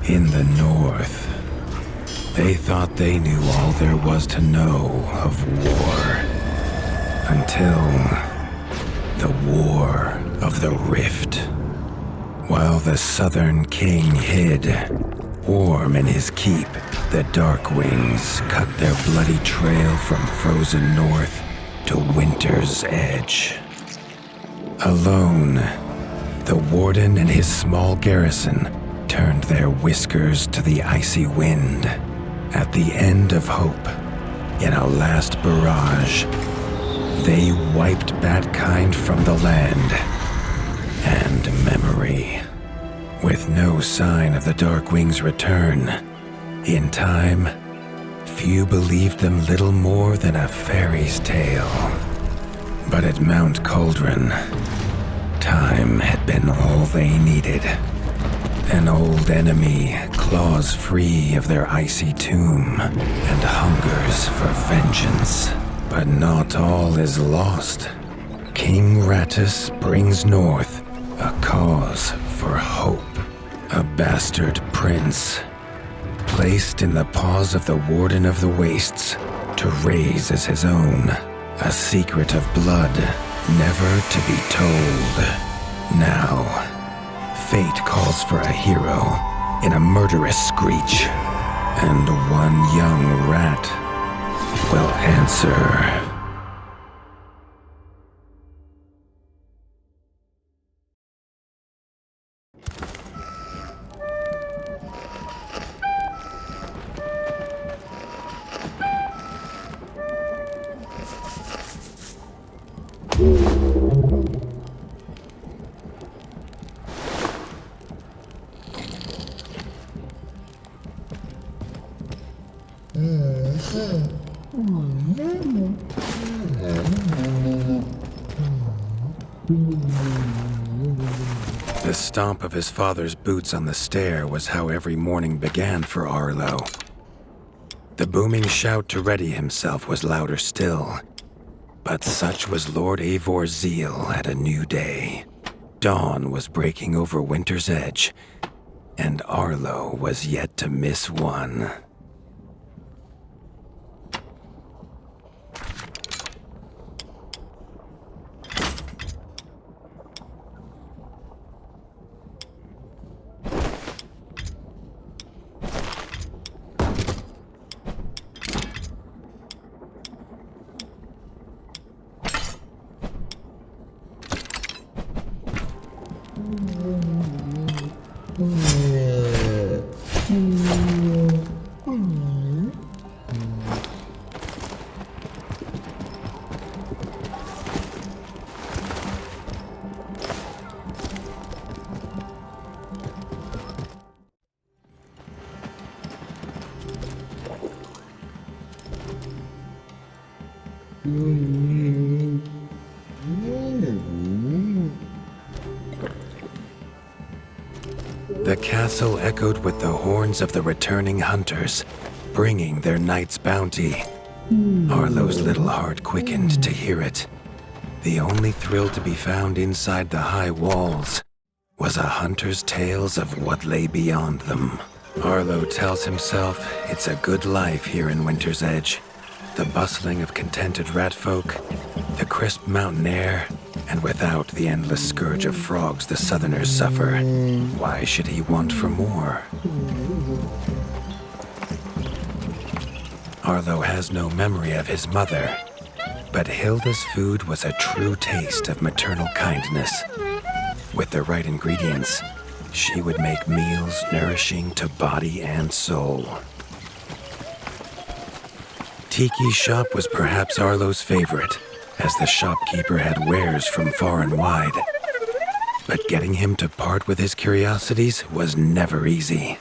In the north, they thought they knew all there was to know of war. Until the War of the Rift. While the southern king hid, warm in his keep, the Darkwings cut their bloody trail from frozen north to winter's edge. Alone, the warden and his small garrison turned their whiskers to the icy wind. At the end of hope, in a last barrage, they wiped Batkind from the land and memory. With no sign of the Darkwing's return, in time, few believed them little more than a fairy's tale. But at Mount Cauldron, time had been all they needed. An old enemy claws free of their icy tomb and hungers for vengeance. But not all is lost. King Rattus brings north a cause for hope. A bastard prince, placed in the paws of the Warden of the Wastes to raise as his own. A secret of blood never to be told. Now, fate calls for a hero in a murderous screech, and one young rat will answer. The stomp of his father's boots on the stair was how every morning began for Arlo. The booming shout to ready himself was louder still, but such was Lord Eivor's zeal at a new day. Dawn was breaking over winter's edge, and Arlo was yet to miss one. The castle echoed with the horns of the returning hunters, bringing their night's bounty. Arlo's little heart quickened to hear it. The only thrill to be found inside the high walls was a hunter's tales of what lay beyond them. Arlo tells himself it's a good life here in Winter's Edge. The bustling of contented ratfolk, the crisp mountain air, and without the endless scourge of frogs the southerners suffer. Why should he want for more? Arlo has no memory of his mother, but Hilda's food was a true taste of maternal kindness. With the right ingredients, she would make meals nourishing to body and soul. Tiki's shop was perhaps Arlo's favorite, as the shopkeeper had wares from far and wide. But getting him to part with his curiosities was never easy.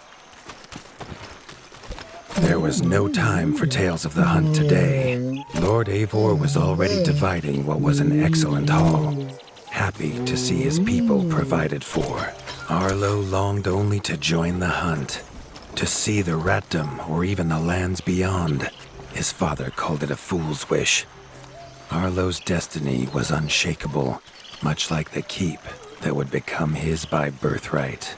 There was no time for tales of the hunt today. Lord Eivor was already dividing what was an excellent haul, happy to see his people provided for. Arlo longed only to join the hunt, to see the ratdom or even the lands beyond. His father called it a fool's wish. Arlo's destiny was unshakable, much like the keep that would become his by birthright.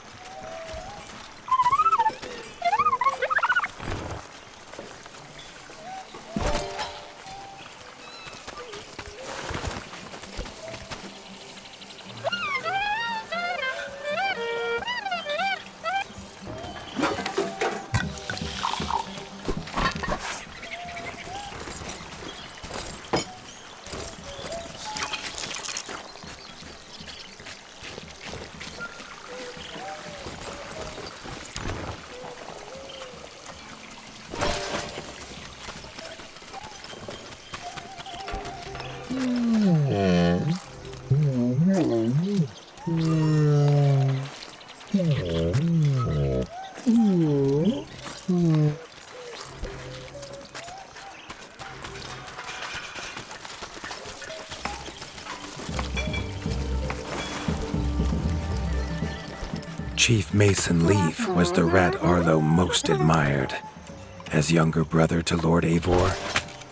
Chief Mason Leaf was the rat Arlo most admired. As younger brother to Lord Eivor,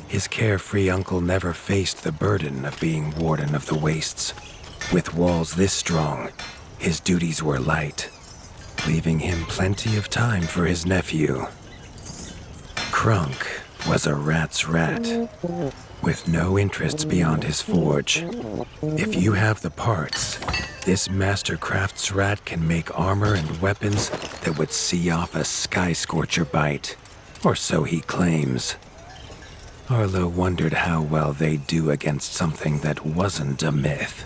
his carefree uncle never faced the burden of being Warden of the Wastes. With walls this strong, his duties were light, leaving him plenty of time for his nephew. Krunk was a rat's rat, with no interests beyond his forge. If you have the parts, this Mastercraft's rat can make armor and weapons that would see off a sky scorcher bite, or so he claims. Arlo wondered how well they'd do against something that wasn't a myth.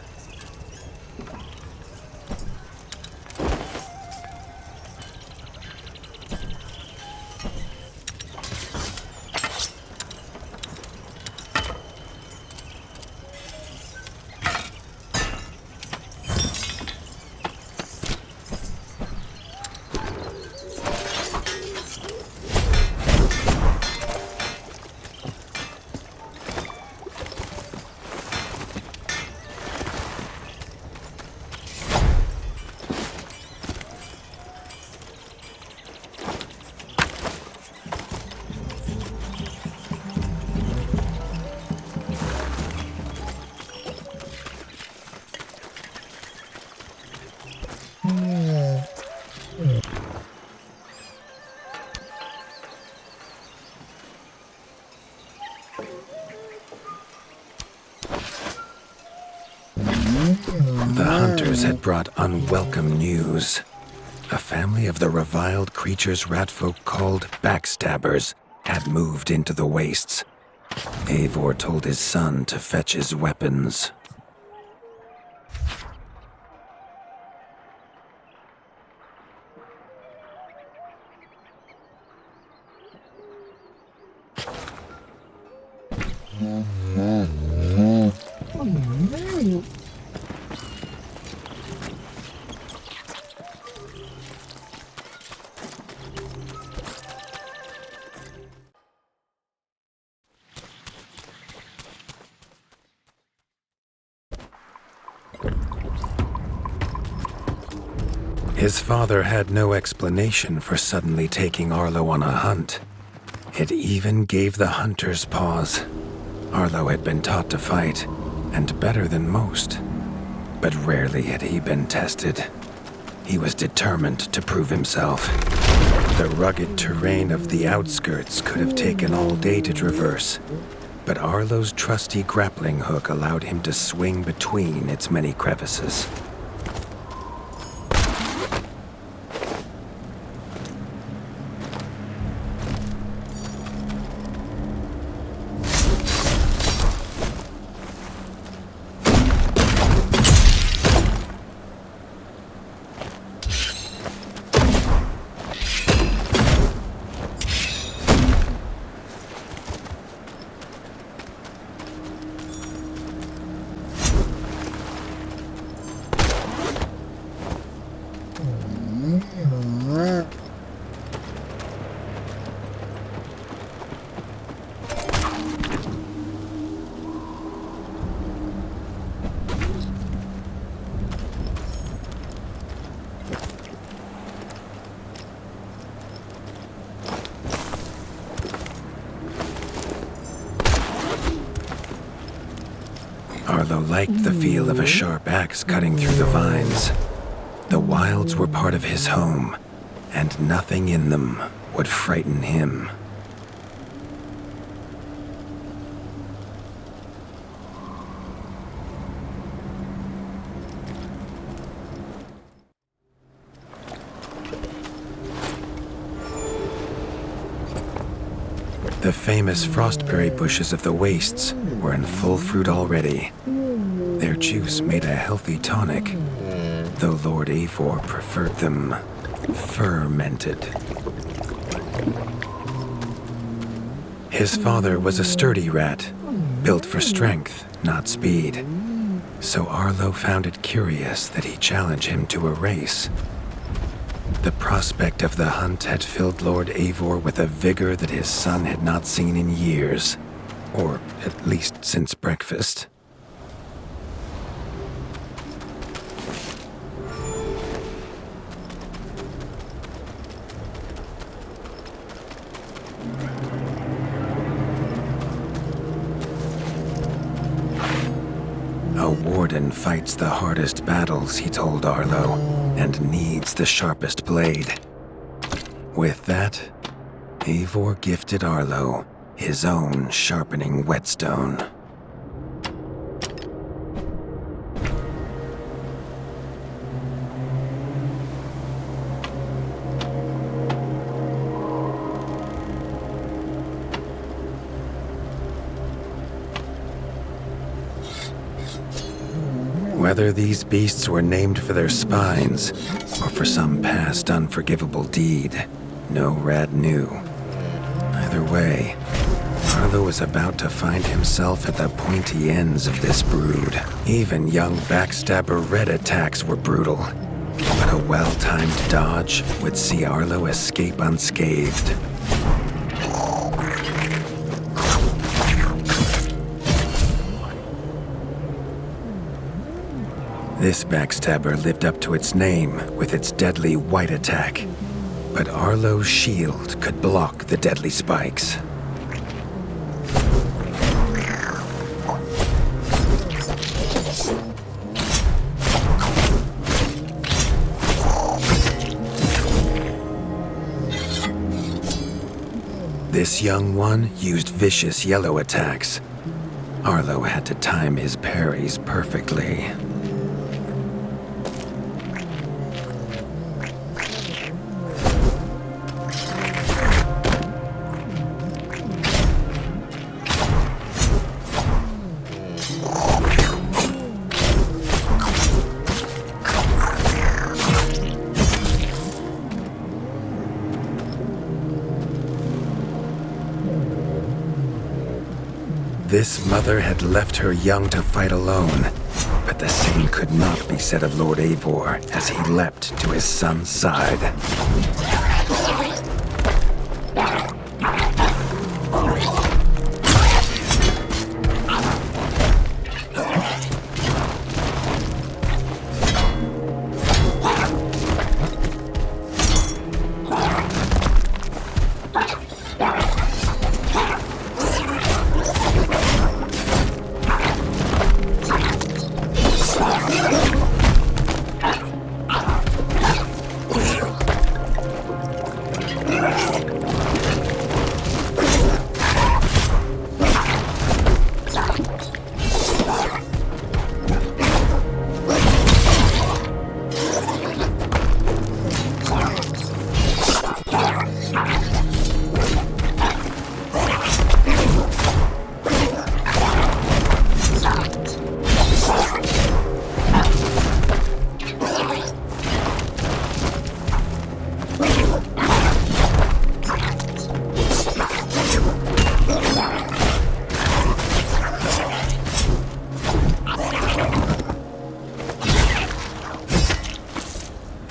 The hunters had brought unwelcome news. A family of the reviled creatures ratfolk called backstabbers had moved into the wastes. Eivor told his son to fetch his weapons. His father had no explanation for suddenly taking Arlo on a hunt. It even gave the hunters pause. Arlo had been taught to fight, and better than most. But rarely had he been tested. He was determined to prove himself. The rugged terrain of the outskirts could have taken all day to traverse, but Arlo's trusty grappling hook allowed him to swing between its many crevices. Arlo liked the feel of a sharp axe cutting through the vines. The wilds were part of his home, and nothing in them would frighten him. The famous frostberry bushes of the wastes were in full fruit already. Their juice made a healthy tonic, though Lord Eivor preferred them fermented. His father was a sturdy rat, built for strength, not speed. So Arlo found it curious that he challenged him to a race. The prospect of the hunt had filled Lord Eivor with a vigor that his son had not seen in years, or at least since breakfast. warden fights the hardest battles, he told Arlo, and needs the sharpest blade. With that, Eivor gifted Arlo his own sharpening whetstone. Whether these beasts were named for their spines or for some past unforgivable deed, no rat knew. Either way, Arlo was about to find himself at the pointy ends of this brood. Even young backstabber Red attacks were brutal, but a well-timed dodge would see Arlo escape unscathed. This backstabber lived up to its name with its deadly white attack, but Arlo's shield could block the deadly spikes. This young one used vicious yellow attacks. Arlo had to time his parries perfectly. This mother had left her young to fight alone, but the same could not be said of Lord Eivor as he leapt to his son's side.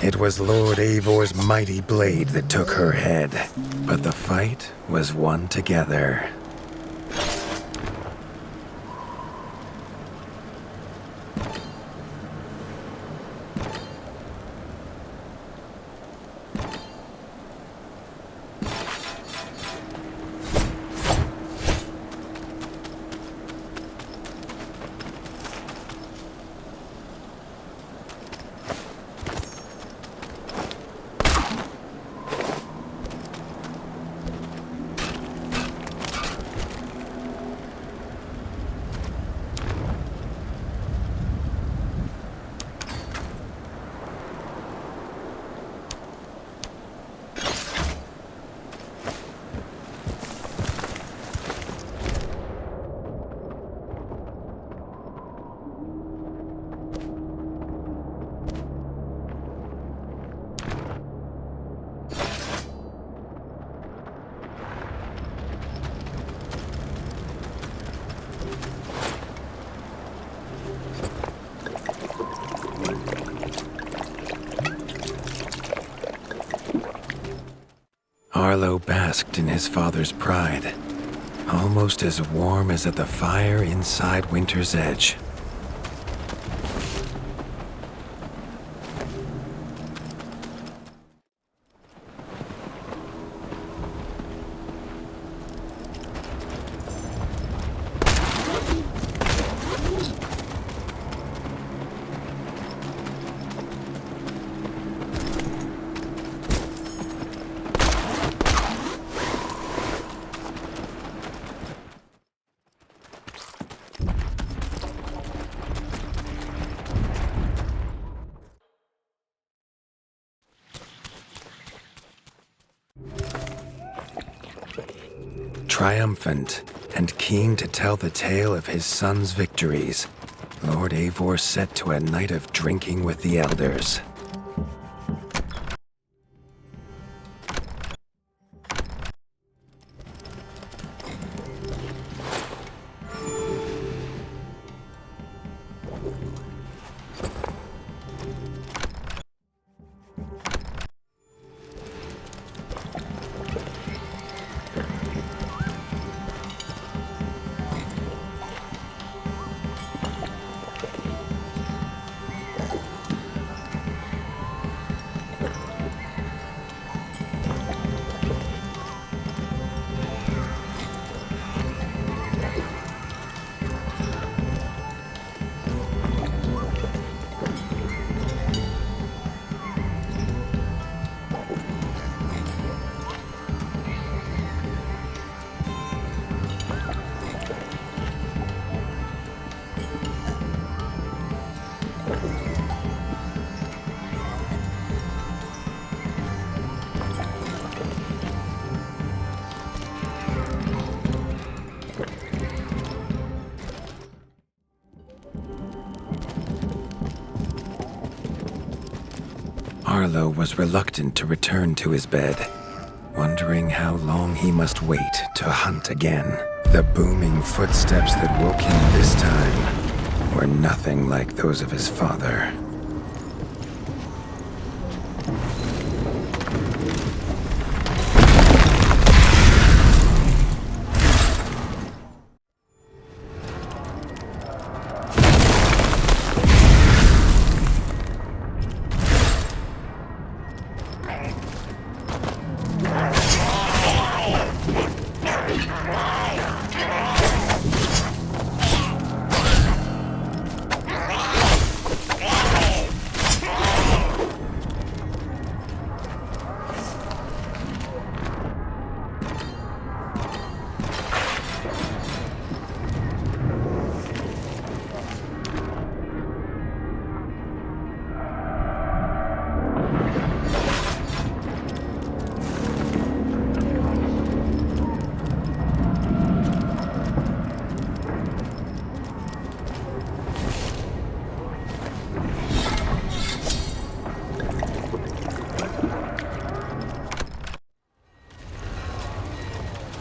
It was Lord Eivor's mighty blade that took her head, but the fight was won together. Arlo basked in his father's pride, almost as warm as at the fire inside Winter's Edge. Triumphant and keen to tell the tale of his son's victories, Lord Eivor set to a night of drinking with the elders. Arlo was reluctant to return to his bed, wondering how long he must wait to hunt again. The booming footsteps that woke him this time were nothing like those of his father.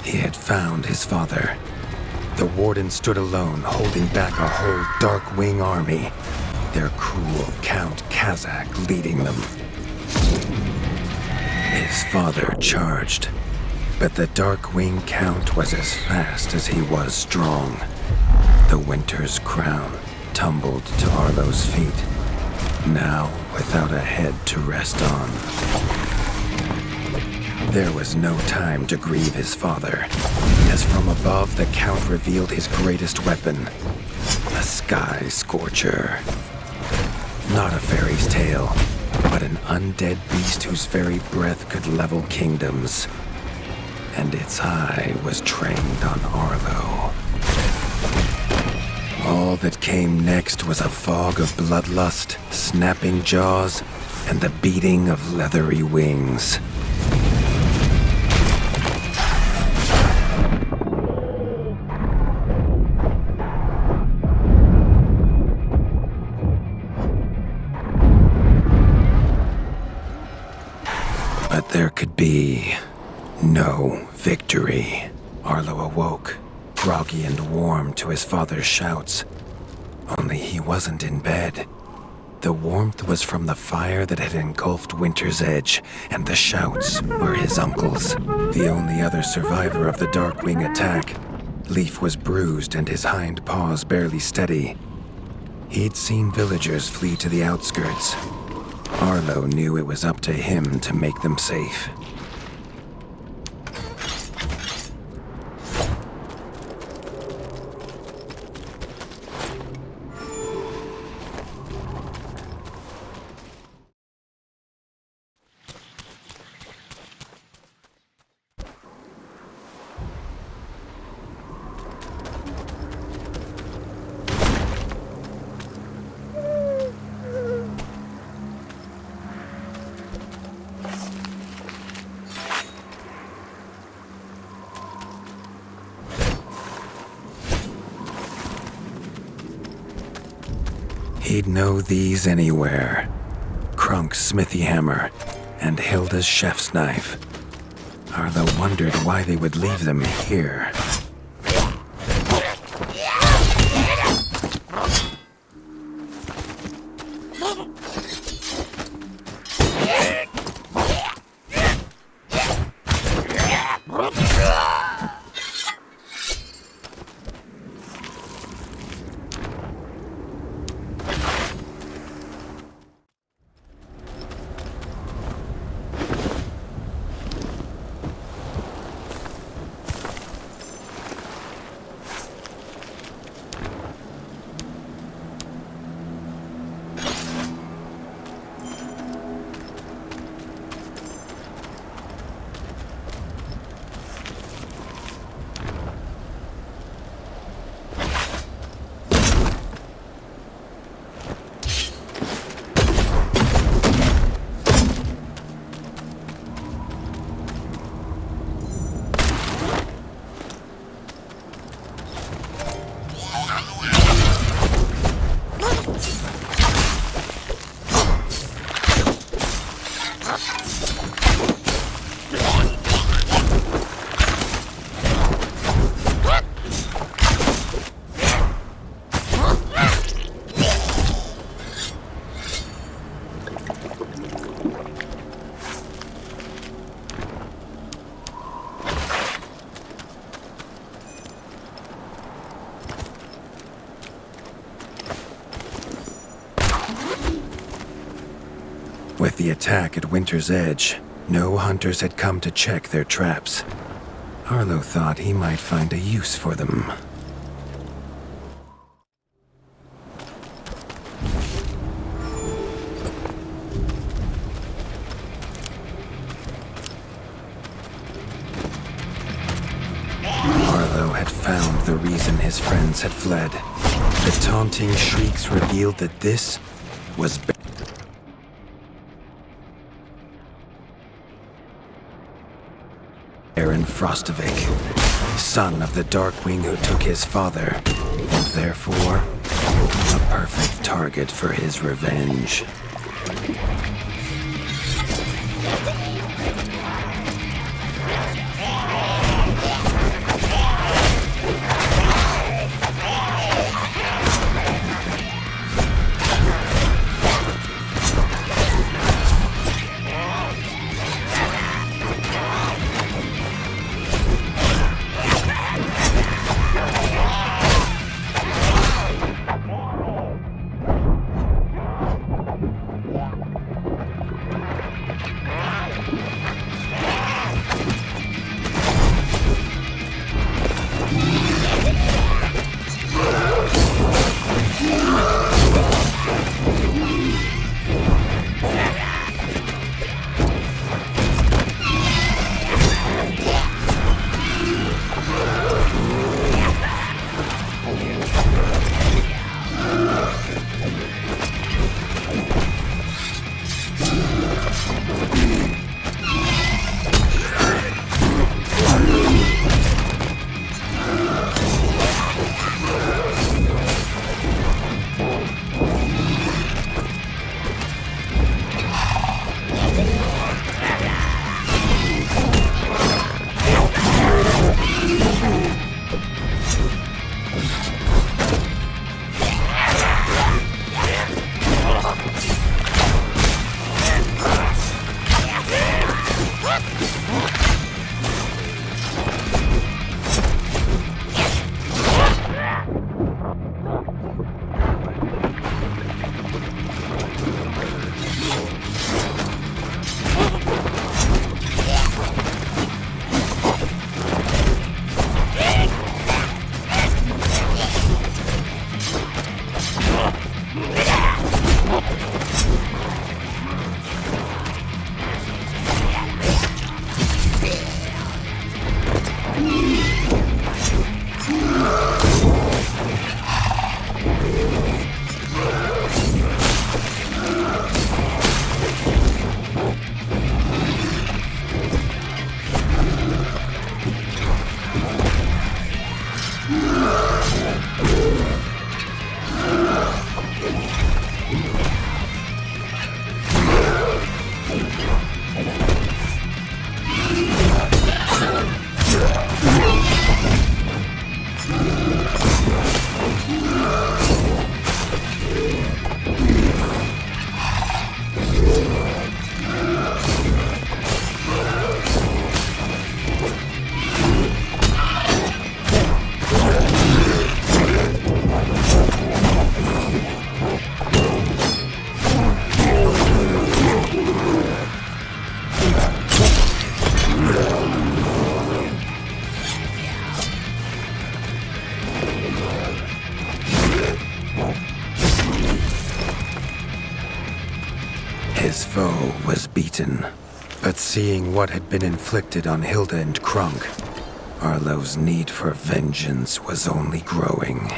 He had found his father. The warden stood alone, holding back a whole Dark Wing army, their cruel Count Kazak leading them. His father charged, but the Dark Wing Count was as fast as he was strong. The Winter's crown tumbled to Arlo's feet, now without a head to rest on. There was no time to grieve his father, as from above the Count revealed his greatest weapon, a Sky Scorcher. Not a fairy's tale, but an undead beast whose very breath could level kingdoms. And its eye was trained on Arlo. All that came next was a fog of bloodlust, snapping jaws, and the beating of leathery wings. But there could be no victory. Arlo awoke, groggy and warm to his father's shouts. Only he wasn't in bed. The warmth was from the fire that had engulfed Winter's Edge, and the shouts were his uncle's. The only other survivor of the Darkwing attack, Leaf was bruised and his hind paws barely steady. He'd seen villagers flee to the outskirts. Arlo knew it was up to him to make them safe. They'd know these anywhere. Krunk's smithy hammer and Hilda's chef's knife. Arlo wondered why they would leave them here. With the attack at Winter's Edge, no hunters had come to check their traps. Arlo thought he might find a use for them. Arlo had found the reason his friends had fled. The taunting shrieks revealed that this was Baron Frostovic, son of the Darkwing who took his father, and therefore a perfect target for his revenge. His foe was beaten, but seeing what had been inflicted on Hilda and Krunk, Arlo's need for vengeance was only growing.